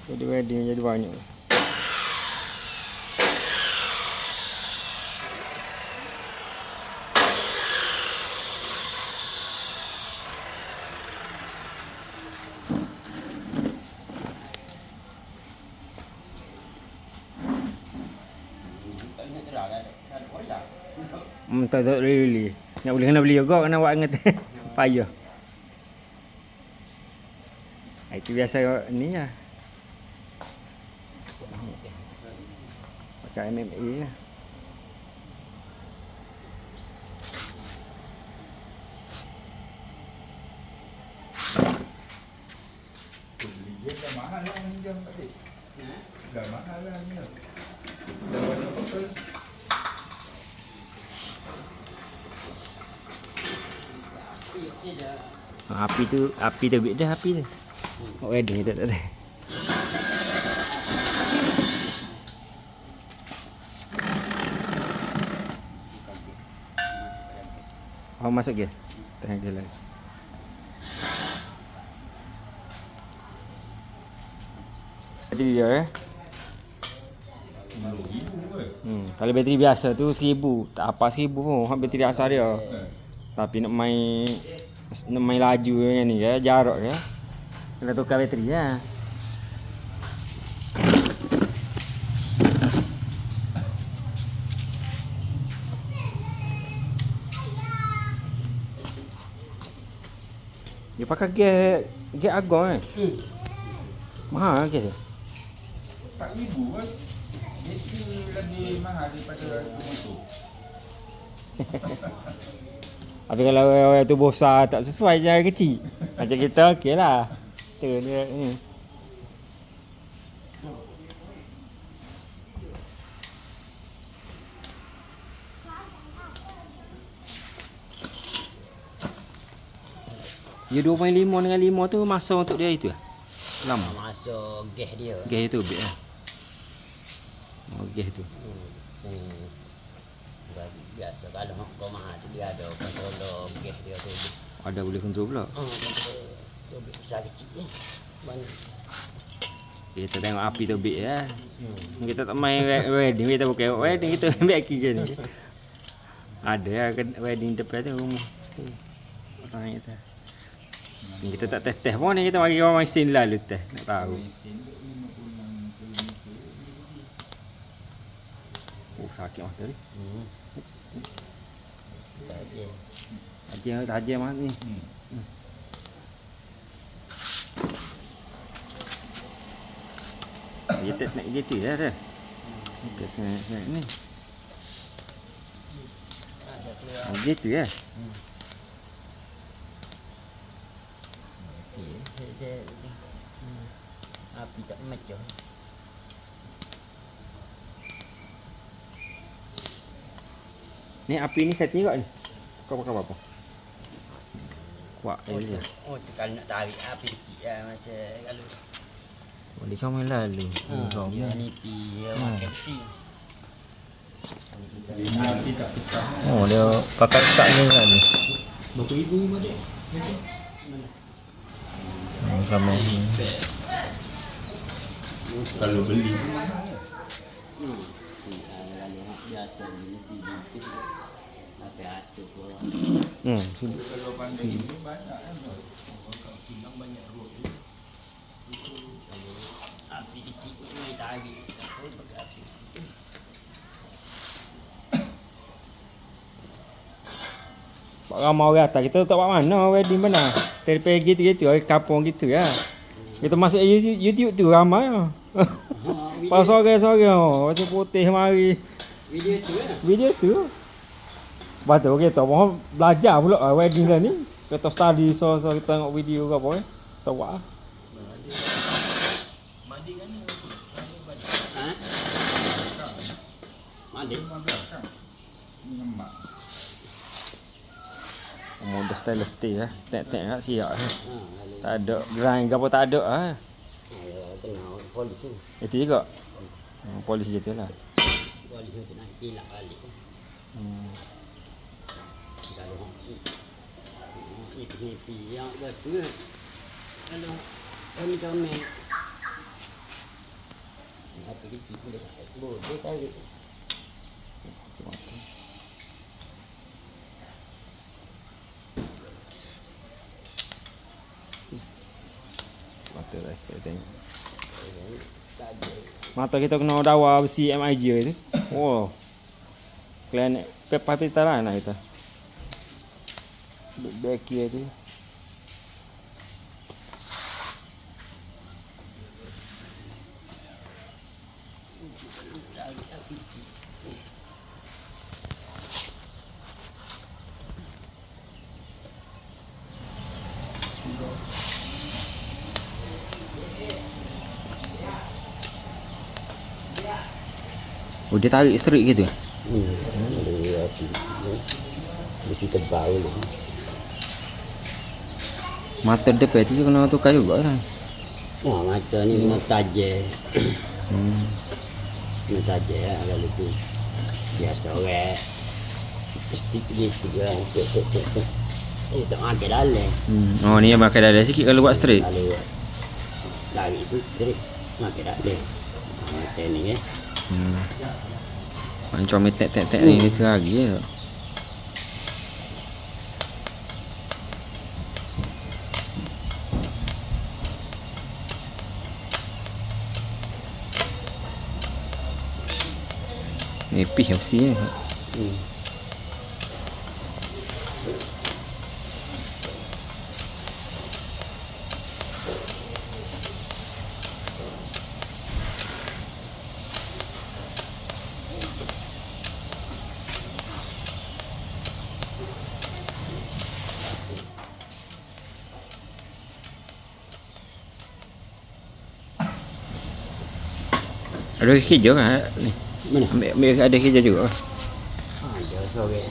Jadi wedding jadi banyak. Tak really. Nak boleh kena beli juga kena buat ingat. Payah. Itu biasa ni lah. Pakai MMA lah. Dia dah mahal lah minjam tak dek. Dah mahal lah minjam. Dah banyak apa? Api tu bit dah api tu. Oh wedding tak ada. Oh masuk ke? Tengah jalan. Bateri dia kalau bateri biasa tu 1000, tak apa 1000 pun bateri asal dia. Tapi nak main laju dengan ni ke, jarak ke. Kena tukar bateri lah. Dia pakai gas argon mahal gas dia. 4,000 kan? Bateri lagi mahal daripada motor. Tapi kalau orang tu besar tak sesuai je kecil. Macam kita okey lah. Kita dia ni. Dia 2.5 dengan 5 tu masa untuk dia itu lah. Lama. Masa gas dia. Gas tu bit lah. Oh gas tu. Biasa kalau kau mahal tu dia ada kontrol gas dia tu. Ada boleh kontrol pula. Dia besar kecil je. Banyak. Kita tengok api tu bit lah. Kita tak main wedding, kita bukan wedding, kita ambil aki je ni. Ada lah wedding depan tu rumah. Orang kita. Ni kita tak test-test pun ni, kita bagi orang mesin lalu test. Nak tahu. Oh sakit mata ni. Tajam mata ni. Dia tak nak gitu lah dah. Okey sen ni. Gitu ya. Api tak macam. Ni api ni setting juga ni. Kau pakai apa? Kuat je. Oh, kalau nak tarik api kecil lah macam kalau. Boleh kau main lalu. Dia ni pi dia makan besi. Api tak pecah. Oh dia pakai kat ni kan ni. 20,000 macam. Sama ni. Kalau beli tu mahal. Biasa ni tapi atuk pula. Kalau pandai ni banyak kan. Banyak road ni. Api kecil ni tarik. Pakai api kecil. Pak ramai orang atas kita tak buat mana wedding benar. Terpegi gitu kampung gitu ya. Kita masuk YouTube tu ramai ah. Pas sore-sore macam putih mari. Video tu lah. Video tu. Betul kita mau belajar pula wedding dah ni. Kita study so kita tengok video ke apa kita buat. Mandi kan ni. Mandi. Nyemak. Dah stainless steel tek-tek kat siap tak ada grind ke apa tak ada Tengah polis ni. itu juga polis gitu lah Polis tu nak kilap balik. Kalau ini yang betul. Kalau kami Api kecil pun dah boleh tarik. Mata lah kita tengok. Tak ada. Mata kita kena dawa besi MIG tu. Wow. Kalian pepa pita lah nak kita. Beki tu. Oh dia tarik straight gitu. Boleh api. Mesti tebal ni. Mata depan tu kena tukar juga kan. Wah, mata ni kena tajam. Kena tajam lah kalau tu. Biasa orang. Stick gitu kan. Tak makan dalam. Oh ni yang makan dalam sikit kalau buat straight. Kalau lari tu straight. Makan dalam. Macam ni kan. Macam tek-tek ni kita lagi ya. Epih mesti ya. Ada kerja kan ni? Mana? Ambil ada kerja juga. Ada sore.